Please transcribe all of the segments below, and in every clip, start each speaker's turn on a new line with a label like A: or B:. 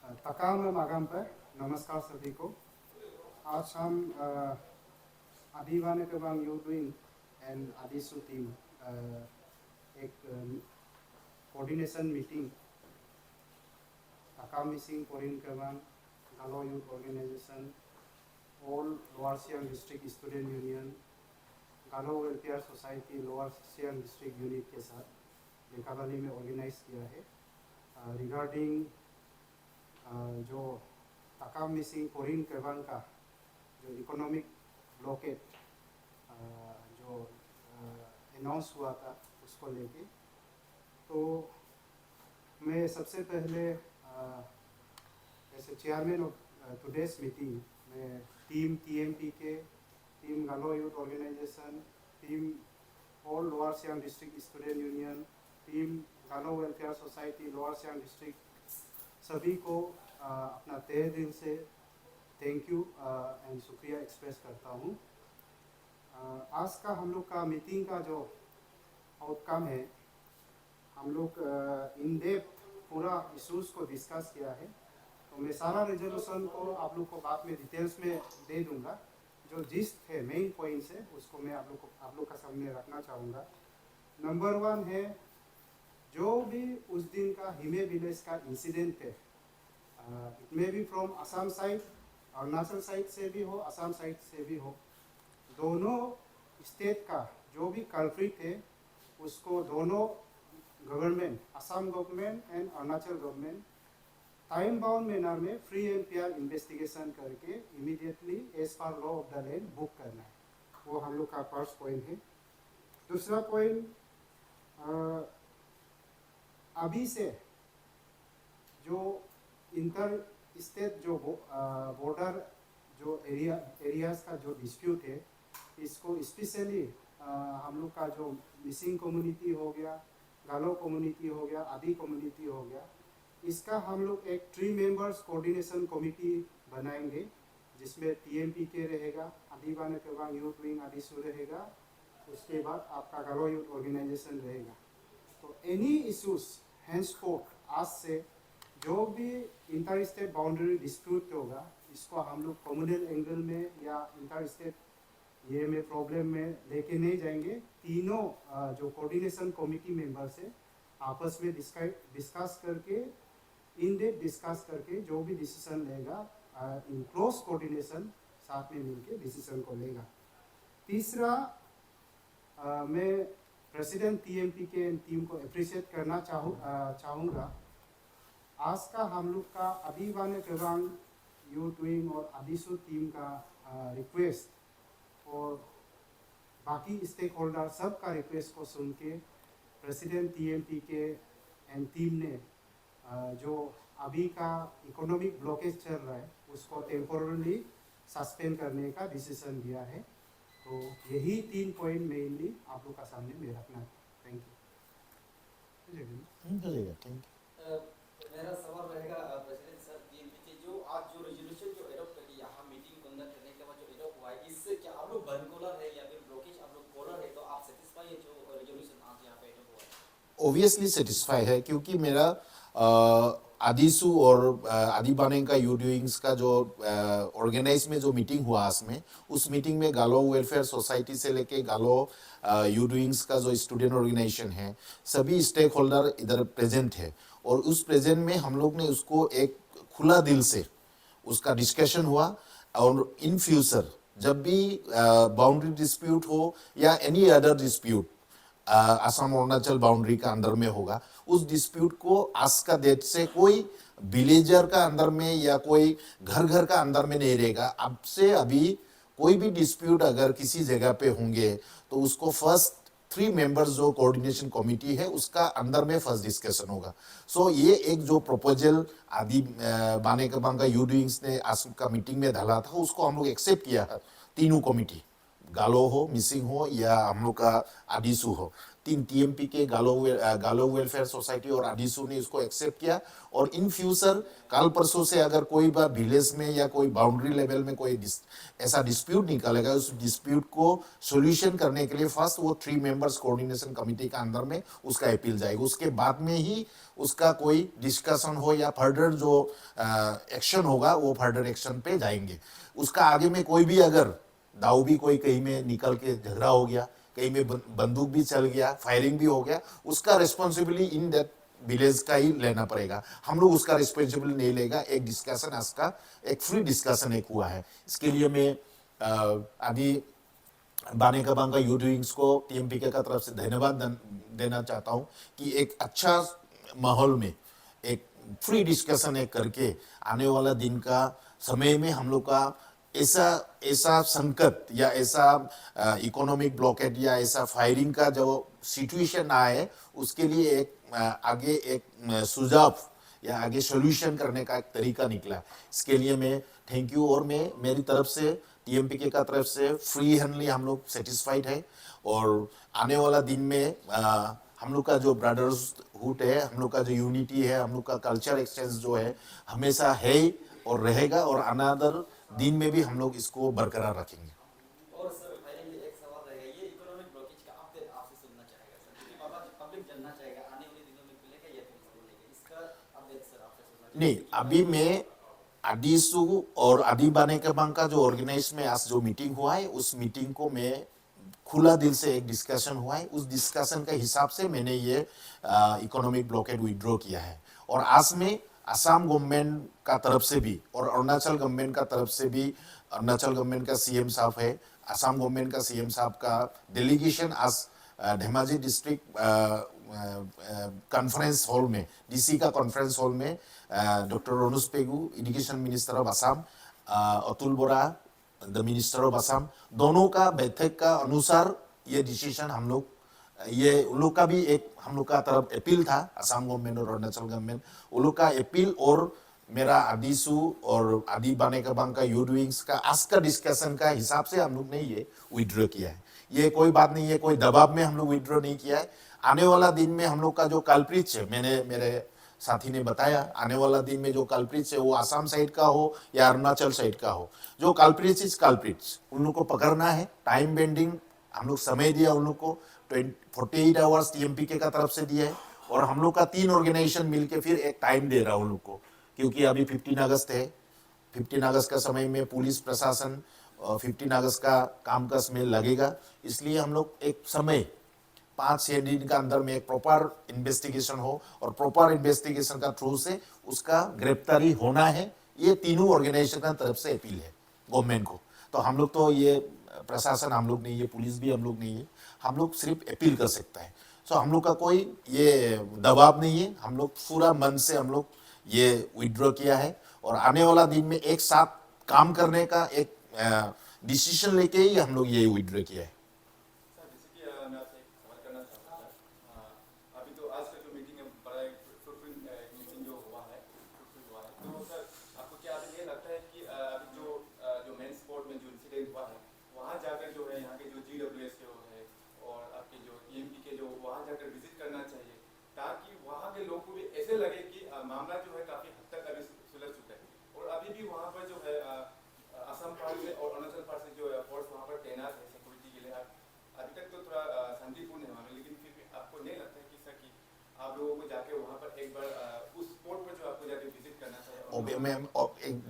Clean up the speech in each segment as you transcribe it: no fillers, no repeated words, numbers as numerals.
A: तकाम मागाम पर नमस्कार सभी को। आज हम अभिवाने Kebang youth wing and AdiSU team एक coordination meeting Takam Mising Porin Kebang Galo youth organisation all lower Siang district student union Galo welfare society lower Siang district unit के साथ लेकाबाली में ऑर्गेनाइज किया है रिगार्डिंग जो तकाम मिसिंग कोरिन केबांग का जो इकोनॉमिक ब्लॉकेट जो अनाउंस हुआ था उसको लेके। तो मैं सबसे पहले as chairman of today's meeting में team TMPK team Galo youth organisation team all lower Siang district student union team Galo welfare society lower Siang district सभी को अपना तहे दिल से थैंक यू एंड शुक्रिया एक्सप्रेस करता हूँ। आज का हम लोग का मीटिंग का जो आउटकम है, हम लोग इन डेप्थ पूरा इशूज़ को डिस्कस किया है। तो मैं सारा रेजोल्यूशन को आप लोग को बाद में डिटेल्स में दे दूँगा। जो जिस्ट है मेन पॉइंट्स है उसको मैं आप लोग का सामने रखना चाहूँगा। नंबर 1 है जो भी उस दिन का हिमे विलेज का इंसिडेंट है, it may be from Assam side, Arunachal side से भी हो, असम साइड से भी हो, दोनों स्टेट का जो भी कल्प्रिट है उसको दोनों government Assam government and Arunachal government time bound manner में फ्री एंड फेयर इन्वेस्टिगेशन करके immediately as per law of the land book करना है। वो हम लोग का फर्स्ट पॉइंट है। दूसरा पॉइंट, अभी से जो इंटर स्टेट जो बॉर्डर जो एरियाज का जो डिस्प्यूट है, इसको स्पेशली हम लोग का जो मिसिंग कम्युनिटी हो गया, गालो कम्युनिटी हो गया, आदि कम्युनिटी हो गया, इसका हम लोग एक 3 मेंबर्स कोऑर्डिनेशन कमेटी बनाएंगे जिसमें टीएमपी के रहेगा, आदिवाने केबांग यूथ विंग आदिसु रहेगा, उसके बाद आपका गालो यूथ ऑर्गेनाइजेशन रहेगा। तो एनी इश्यूज हैंसफोर्थ आज से जो भी इंटर स्टेट बाउंड्री डिस्प्यूट होगा इसको हम लोग कम्युनल एंगल में या इंटर स्टेट ये में प्रॉब्लम में लेके नहीं जाएंगे। तीनों जो कोऑर्डिनेशन कमेटी मेंबर्स है आपस में डिस्कस करके इन डेप्थ डिस्कस करके जो भी डिसीजन लेगा इन क्लोज कोऑर्डिनेशन साथ में मिलके डिसीजन को लेगा। तीसरा, मैं प्रेसिडेंट टीएमपी के टीम को अप्रिशिएट करना चाहूँगा। आज का हम लोग का अभिवाने केबांग यूथ विंग और आदिसु टीम का रिक्वेस्ट और बाकी स्टेक होल्डर सब का रिक्वेस्ट को सुन के प्रेसिडेंट टीएमपी के एंड टीम ने जो अभी का इकोनॉमिक ब्लॉकेज चल रहा है उसको टेम्पोरली सस्पेंड करने का डिसीजन लिया है। तो यही 3 पॉइंट मेनली आप लोग का सामने में रखना है। Thank you.
B: Thank you.
C: मेरा सवाल रहेगा प्रेसिडेंट सर, टीएमपी जो आज जो रेजोल्यूशन जो एडॉप्ट की यहाँ मीटिंग कंडक्ट करने के बाद जो एडॉप्ट हुआ है, इससे क्या आप लोग बर्नकोलर है या फिर ब्लॉकेज आप लोग कोलर है, तो आप सेटिस्फाई है जो रेजोल्यूशन आज यहाँ पे एडॉप्ट हुआ है?
B: ऑब्वियसली सेटिस्फाई है क्योंकि मेरा आदिसु और आदिबाने का यूडविंग्स का जो ऑर्गेनाइज में जो मीटिंग हुआ आज में, उस मीटिंग में गालो वेलफेयर सोसाइटी से लेके गालो यूडविंग्स का जो स्टूडेंट ऑर्गेनाइजेशन है सभी स्टेक होल्डर इधर प्रेजेंट है। और उस प्रेजेंट में हम लोग ने उसको एक खुला दिल से उसका डिस्कशन हुआ और इन फ्यूचर जब भी बाउंड्री डिस्प्यूट हो या any other dispute Assam Arunachal boundary का अंदर में होगा, उस डिस्प्यूट को आज का डेट से कोई विलेजर का अंदर में या कोई घर का अंदर में नहीं रहेगा। अब से अभी कोई भी डिस्प्यूट अगर किसी जगह पे होंगे तो उसको फर्स्ट 3 मेंबर्स जो कोऑर्डिनेशन कमेटी है उसका अंदर में फर्स्ट डिस्कशन होगा। सो ये एक जो प्रपोजल आदि बाने केबांग का यूडविंग्स ने आज का मीटिंग में डाला था उसको हम लोग एक्सेप्ट किया है तीनों कमिटी गालो हो, मिसिंग हो या हम लोग का आदिसू हो, तीन टीएमपी के गालो वेलफेयर सोसाइटी और आदिसू ने इसको एक्सेप्ट किया। और इन फ्यूचर कल परसों से अगर कोई बार विलेज में या कोई बाउंड्री लेवल में कोई ऐसा डिस्प्यूट निकलेगा, उस डिस्प्यूट को सोल्यूशन करने के लिए फर्स्ट वो 3 मेंबर्स कोऑर्डिनेशन कमिटी का अंदर में उसका अपील जाएगा, उसके बाद में ही उसका कोई डिस्कशन हो या फर्दर जो एक्शन होगा वो फर्दर एक्शन पे जाएंगे। उसका आगे में कोई भी अगर दाऊ भी कोई कहीं में निकल के झगड़ा हो गया, कहीं में बंदूक भी चल गया, फायरिंग भी हो गया, उसका रिस्पॉन्सिबिलिटी इन दैट विलेज का ही लेना पड़ेगा। हम लोग उसका रिस्पॉन्सिबिलिटी नहीं लेगा। एक डिस्कशन इसका एक फ्री डिस्कशन एक हुआ है। इसके लिए मैं अभी बाने कबांग का यूथ विंग्स को टीएमपीके का तरफ से धन्यवाद देना चाहता हूँ कि एक अच्छा माहौल में एक फ्री डिस्कशन एक करके आने वाला दिन का समय में हम लोग का ऐसा संकट या ऐसा इकोनॉमिक ब्लॉकेट या ऐसा फायरिंग का जो सिचुएशन आए, उसके लिए एक आगे एक सुझाव या आगे सॉल्यूशन करने का एक तरीका निकला। इसके लिए मैं थैंक यू। और मैं मेरी तरफ से टीएमपीके का तरफ से फ्री हैंडली हम लोग सेटिस्फाइड है। और आने वाला दिन में हम लोग का जो ब्रदर्सहुड है, हम लोग का जो यूनिटी है, हम लोग का कल्चर एक्सचेंज जो है हमेशा है और रहेगा, और अनादर दिन में भी हम लोग इसको बरकरार रखेंगे।
C: और सर फाइनली एक सवाल रहेगा, ये इकोनॉमिक ब्लॉकेज का अपडेट आपसे सुनना चाहेगा सर, क्योंकि पब्लिक जानना चाहेगा आने वाले दिनों में खुलेगा या फिर खोलेगा, इसका अपडेट सर आपसे सुनना चाहेगा।
B: नहीं, अभी मैं आदिसू और आदि बाने कबांग का जो ऑर्गेनाइज में आज जो मीटिंग हुआ है, उस मीटिंग को मैं खुला दिल से एक डिस्कशन हुआ है, उस डिस्कशन के हिसाब से मैंने ये इकोनॉमिक ब्लॉकेड विड्रॉ किया है। और आज में असम गवर्नमेंट का तरफ से भी और अरुणाचल गवर्नमेंट का तरफ से भी, अरुणाचल गवर्नमेंट का सीएम साहब है, असम गवर्नमेंट का सीएम साहब का डेलीगेशन आज धेमाजी डिस्ट्रिक्ट कॉन्फ्रेंस हॉल में, डीसी का कॉन्फ्रेंस हॉल में doctor Ranoj Pegu, education minister of Assam, Atul Bora, the minister of Assam, दोनों का बैठक का अनुसार ये डिसीजन हम लोग, ये उन लोग का भी एक हम लोग का तरफ अपील था, असम गवर्नमेंट और अरुणाचल गवर्नमेंट, उन लोग का अपील और मेरा आदिसू और आदि बाने कबांग का यूथ विंग्स का आज का डिस्कशन का हिसाब से हम लोग ने ये विड्रॉ किया है। ये कोई बात नहीं है, कोई दबाव में हम लोग विड्रॉ नहीं किया है। आने वाला दिन में हम लोग का जो कल्प्रिट है, मैंने मेरे साथी ने बताया, आने वाला दिन में जो कल्प्रिट है वो आसाम साइड का हो या अरुणाचल साइड का हो, जो कल्प्रिट इज कल्प्रिट, उन लोग को पकड़ना है। टाइम बेंडिंग हम लोग समय दिया उन लोग को, 48 आवर्स टीएमपीके का तरफ से दिया है। और हम लोग का 3 ऑर्गेनाइजेशन मिलके फिर एक टाइम दे रहा है उन लोग को, क्योंकि अभी 15 अगस्त है। 15 अगस्त का समय में पुलिस प्रशासन 15 अगस्त का कामकाज में लगेगा, इसलिए हम लोग एक समय 5-6 दिन का अंदर में एक प्रॉपर इन्वेस्टिगेशन हो, और प्रॉपर इन्वेस्टिगेशन का थ्रू से उसका गिरफ्तारी होना है। ये तीनों ऑर्गेनाइजेशन का तरफ से अपील है गवर्नमेंट को। तो हम लोग तो ये प्रशासन हम लोग नहीं है, पुलिस भी हम लोग नहीं है, हम लोग सिर्फ अपील कर सकता है। सो हम लोग का कोई ये दबाव नहीं है, हम लोग पूरा मन से हम लोग ये विड्रॉ किया है। और आने वाला दिन में एक साथ काम करने का एक डिसीजन लेके ही हम लोग ये विड्रॉ किया है।
D: सर जैसे कि मैं आपसे एक सवाल करना चाहता था, अभी तो आज का जो मीटिंग है बड़ा एक फ्रूटफुल मीटिंग जो हुआ है, तो सर आपको क्या ये लगता है कि अभी जो मेन स्पोर्ट में जो इंसिडेंट हुआ है, वहाँ जाकर जो है यहाँ के जो GWS के है और आपके जो EMP के जो वहाँ जाकर विजिट करना चाहिए, ताकि वहाँ के लोग को भी ऐसे लगे कि मामला जो है काफ़ी हद तक अभी सुलझ चुका है। और अभी भी वहाँ पर जो है असम पार्ट से और अरुणाचल पार्ट से जो फोर्स वहाँ पर तैनात है सिक्योरिटी के लिए। अभी तक तो थोड़ा शांतिपूर्ण है वहाँ में, लेकिन फिर भी आपको नहीं लगता है कि सर कि आप लोगों को जाके वहाँ पर एक बार उस स्पॉट पर जो आपको जाके विजिट करना चाहिए?
B: मैं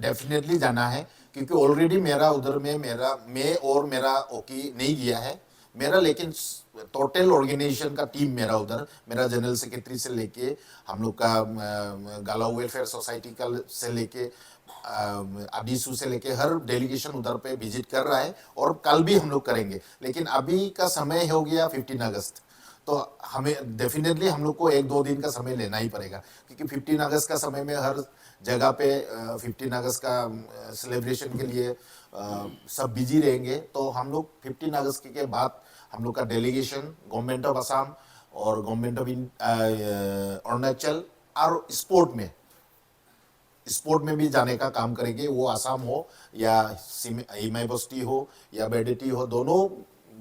B: डेफिनेटली जाना है, क्योंकि ऑलरेडी मेरा उधर में मैं और मेरा ओकी नहीं गया है मेरा, लेकिन टोटल ऑर्गेनाइजेशन का टीम मेरा उधर, मेरा जनरल सेक्रेटरी से लेके हम लोग का गालाउ वेलफेयर सोसाइटी का से लेके आदिसू से लेके हर डेलीगेशन उधर पे विजिट कर रहा है, और कल भी हम लोग करेंगे। लेकिन अभी का समय हो गया 15 अगस्त, तो हमें डेफिनेटली हम लोग को 1-2 दिन का समय लेना ही पड़ेगा, क्योंकि 15 अगस्त का समय में हर जगह पे 15 अगस्त का सेलिब्रेशन के लिए सब बिजी रहेंगे। तो हम लोग 15 अगस्त के बाद हम लोग का डेलीगेशन गवर्नमेंट ऑफ असम और गवर्नमेंट ऑफ अरुणाचल और स्पोर्ट में भी जाने का काम करेंगे, वो आसाम हो या हिमाई बस्ती हो या बेडेटी हो, दोनों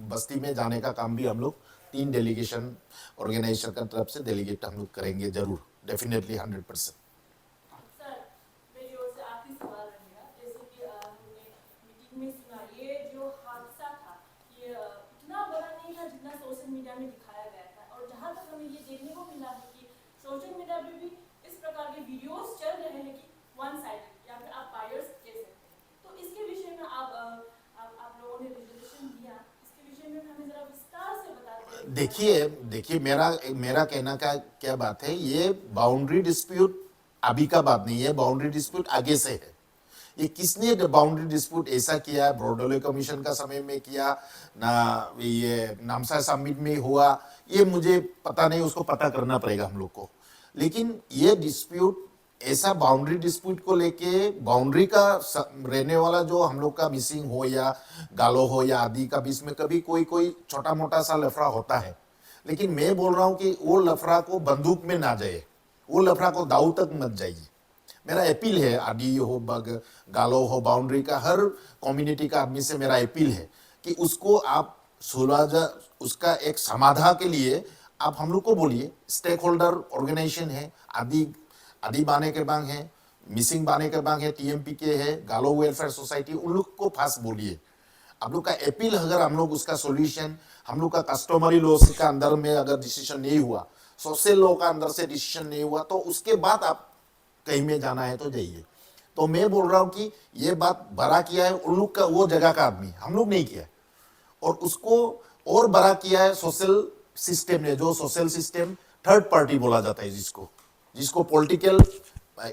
B: बस्ती में जाने का काम भी हम लोग 3 डेलीगेशन ऑर्गेनाइजेशन का तरफ से डेलीगेट हम लोग करेंगे जरूर, डेफिनेटली 100%।
E: सर, मेरी ओर से आखिरी सवाल रहेगा, जैसे कि हमने मीटिंग में सुना, ये जो हादसा था ये इतना बड़ा नहीं था जितना सोशल मीडिया में दिखाया गया था, और जहाँ तक हमें ये देखने को मिला है कि सोशल मीडिया पे भी इस प्रकार के वीडियोस चल रहे हैं कि वन साइडेड या फिर आप बायर्स कह सकते हैं, तो इसके विषय में आप लोगों ने रेजोल्यूशन दिया, इसके विषय में हमें जरा विस्तार से बता दें।
B: देखिए मेरा कहना का क्या बात है, ये बाउंड्री डिस्प्यूट अभी का बात नहीं है, बाउंड्री डिस्प्यूट आगे से है। ये किसने बाउंड्री डिस्प्यूट ऐसा किया, ब्रॉडवे कमीशन का समय में किया ना, ये नामसाई समिट में हुआ, ये मुझे पता नहीं, उसको पता करना पड़ेगा हम लोग को। लेकिन ये डिस्प्यूट ऐसा बाउंड्री डिस्प्यूट को लेके, बाउंड्री का रहने वाला जो हम लोग का मिसिंग हो या गालो हो या आदि का बीच में कभी कोई छोटा मोटा सा लफड़ा होता है, लेकिन मैं बोल रहा हूं कि वो लफड़ा को बंदूक में ना जाए, वो लफड़ा को दाऊ तक मत जाइए। मेरा अपील है, आदि हो बग गालो हो, बाउंड्री का हर कम्युनिटी का आदमी से मेरा अपील है कि उसको आप सुलझा, उसका एक समाधान के लिए आप हम लोग को बोलिए। स्टेक होल्डर ऑर्गेनाइजेशन है, आदि बाने के बांग है, मिसिंग बाने के बांग है, TMPK है, गालो वेलफेयर सोसाइटी, उन लोग को फास्ट बोलिए। आप लोग का अपील, अगर हम लोग उसका सॉल्यूशन, हम लोग का कस्टमरी लॉ का अंदर में अगर डिसीजन नहीं हुआ, सोशल लॉ का अंदर से डिसीजन नहीं हुआ, तो उसके बाद आप कहीं में जाना है तो जाइए। तो मैं बोल रहा हूं कि ये बात बड़ा किया है उन लोग का, वो जगह का आदमी, हम लोग नहीं किया, और उसको और बड़ा किया है सोशल सिस्टम ने, जो सोशल सिस्टम थर्ड पार्टी बोला जाता है, जिसको पॉलिटिकल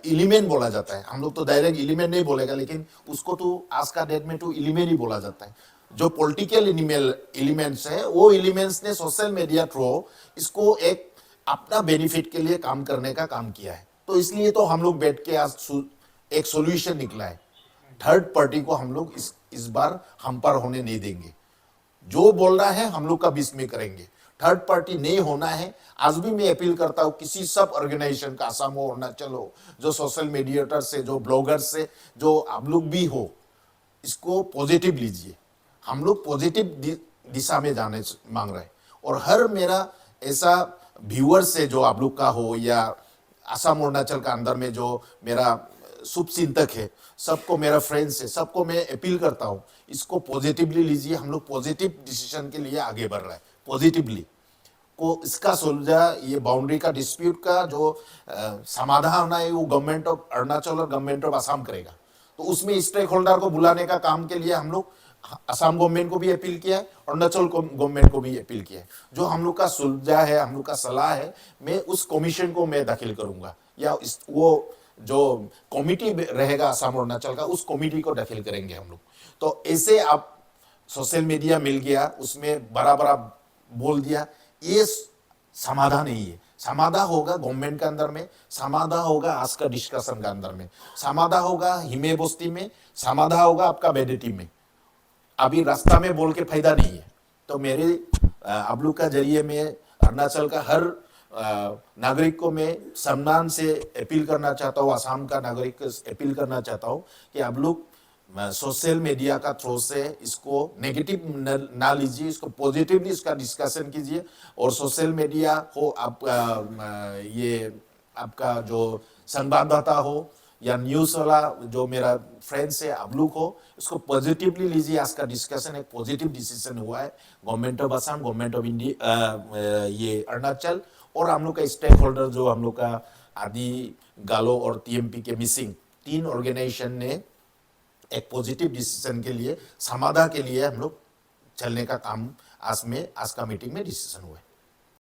B: एलिमेंट बोला जाता है। हम लोग तो डायरेक्ट एलिमेंट नहीं बोलेगा, लेकिन उसको तो आज का डेट में तो एलिमेंट ही बोला जाता है। जो पॉलिटिकल एलिमेंट्स है, वो एलिमेंट्स ने सोशल मीडिया थ्रू इसको एक अपना बेनिफिट के लिए काम करने का काम किया है। तो इसलिए तो हम लोग बैठ के आज एक सॉल्यूशन निकला है। थर्ड पार्टी को हम लोग इस बार हम पर होने नहीं देंगे। जो बोल रहा है हम लोग का बीच में करेंगे, थर्ड पार्टी नहीं होना है। आज भी मैं अपील करता हूं किसी सब ऑर्गेनाइजेशन का, आसाम हो, अरुणाचल हो, जो सोशल मीडिएटर से, जो ब्लॉगर से, जो आप लोग भी हो, इसको पॉजिटिव लीजिए। हम लोग पॉजिटिव दिशा में जाने मांग रहे हैं। और हर मेरा ऐसा व्यूअर से जो आप लोग का हो या आसाम अरुणाचल का अंदर में जो मेरा शुभ चिंतक है, सबको मेरा फ्रेंड्स है, सबको मैं अपील करता हूं, इसको पॉजिटिवली लीजिए। हम लोग पॉजिटिव डिसीजन के लिए आगे बढ़ रहे हैं, पॉजिटिवली को इसका सुलझा, ये बाउंड्री का डिस्प्यूट का जो समाधान होना है, वो गवर्नमेंट ऑफ अरुणाचल और गवर्नमेंट ऑफ आसाम करेगा। तो उसमें स्टेक होल्डर को बुलाने का काम के लिए हम लोग असम गवर्नमेंट को भी अपील किया है, अरुणाचल गवर्नमेंट को भी अपील किया है। जो हम लोग का सुलझा है, हम लोग का सलाह है, मैं उस कमीशन को मैं दाखिल करूंगा, या वो जो कमिटी रहेगा असम अरुणाचल का, उस कमिटी को दाखिल करेंगे हम लोग। तो ऐसे आप सोशल मीडिया मिल गया, उसमें बड़ा बोल दिया, ये समाधान नहीं है। समाधान होगा गवर्नमेंट के अंदर में, समाधान होगा आज का डिस्कशन के अंदर में, समाधान होगा हिमे बस्ती में, समाधान होगा आपका बेडेटी में। अभी रास्ता में बोल के फायदा नहीं है। तो मेरे आप लोग का जरिए में अरुणाचल का हर नागरिक को मैं सम्मान से अपील करना चाहता हूँ, आसाम का नागरिक को अपील करना चाहता हूँ कि आप लोग सोशल मीडिया का थ्रू से इसको नेगेटिव ना लीजिए, इसको पॉजिटिवली इसका डिस्कशन कीजिए। और सोशल मीडिया हो, आप ये आपका जो संवाददाता हो या न्यूज़ वाला जो मेरा फ्रेंड्स है, आप लोग हो, इसको पॉजिटिवली लीजिए। आज का डिस्कशन एक पॉजिटिव डिसीजन हुआ है government of Assam, government of India, ये अरुणाचल और हम लोग का स्टेक होल्डर जो हम लोग का आदि, गालो और TMPK मिसिंग 3 ऑर्गेनाइजेशन ने एक पॉजिटिव डिसीजन के लिए, समाधान के लिए हम लोग चलने का काम आज का मीटिंग में डिसीजन हुआ है।